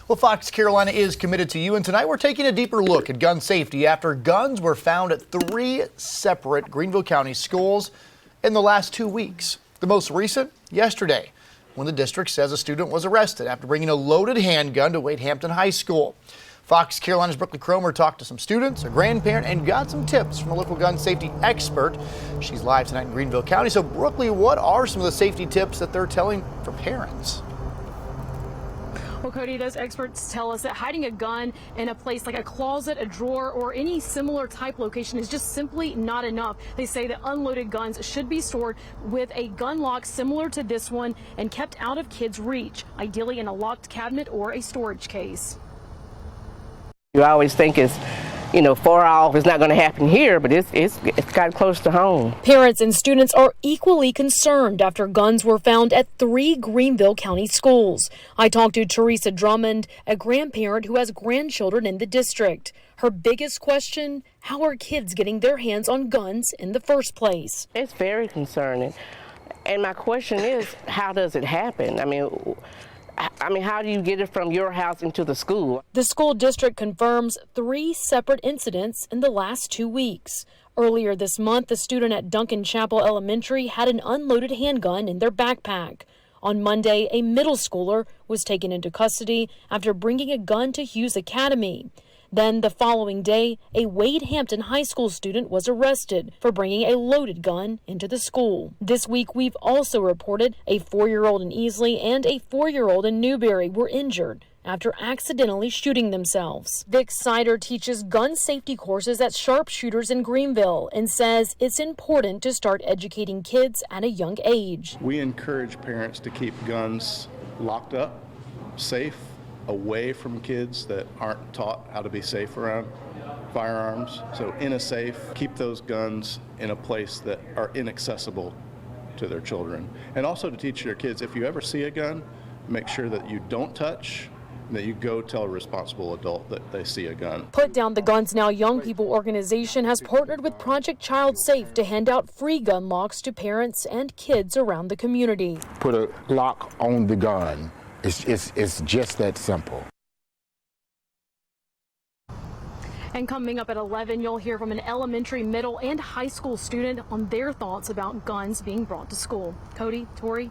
Well, Fox Carolina is committed to you, and tonight we're taking a deeper look at gun safety after guns were found at 3 separate Greenville County schools in the last 2 weeks. The most recent, yesterday, when the district says a student was arrested after bringing a loaded handgun to Wade Hampton High School. Fox Carolina's Brookley Cromer talked to some students, a grandparent, and got some tips from a local gun safety expert. She's live tonight in Greenville County. So, Brookley, what are some of the safety tips that they're telling for parents? Well, Cody, those experts tell us that hiding a gun in a place like a closet, a drawer, or any similar type location is just simply not enough. They say that unloaded guns should be stored with a gun lock similar to this one and kept out of kids' reach, ideally in a locked cabinet or a storage case. You always think it's, far off, it's not going to happen here, but it's got close to home. Parents and students are equally concerned after guns were found at 3 Greenville County schools. I talked to Teresa Drummond, a grandparent who has grandchildren in the district. Her biggest question, how are kids getting their hands on guns in the first place? It's very concerning. And my question is, how does it happen? I mean, how do you get it from your house into the school? The school district confirms 3 separate incidents in the last 2 weeks. Earlier this month, a student at Duncan Chapel Elementary had an unloaded handgun in their backpack. On Monday, a middle schooler was taken into custody after bringing a gun to Hughes Academy. Then the following day, a Wade Hampton High School student was arrested for bringing a loaded gun into the school. This week, we've also reported a 4-year-old in Easley and a 4-year-old in Newberry were injured after accidentally shooting themselves. Vic Sider teaches gun safety courses at sharpshooters in Greenville and says it's important to start educating kids at a young age. We encourage parents to keep guns locked up, safe, away from kids that aren't taught how to be safe around firearms. So in a safe, keep those guns in a place that are inaccessible to their children. And also to teach your kids, if you ever see a gun, make sure that you don't touch, and that you go tell a responsible adult that they see a gun. Put Down the Guns Now Young People organization has partnered with Project Child Safe to hand out free gun locks to parents and kids around the community. Put a lock on the gun. It's just that simple. And coming up at 11, you'll hear from an elementary, middle, and high school student on their thoughts about guns being brought to school. Cody, Tori.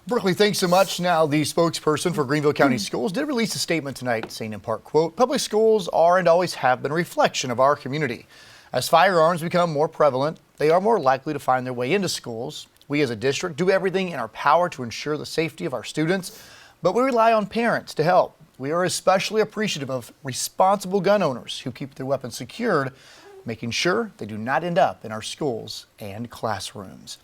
Brookley, thanks so much. Now, the spokesperson for Greenville County Schools did release a statement tonight saying in part, quote, public schools are and always have been a reflection of our community. As firearms become more prevalent, they are more likely to find their way into schools. We as a district do everything in our power to ensure the safety of our students, but we rely on parents to help. We are especially appreciative of responsible gun owners who keep their weapons secured, making sure they do not end up in our schools and classrooms.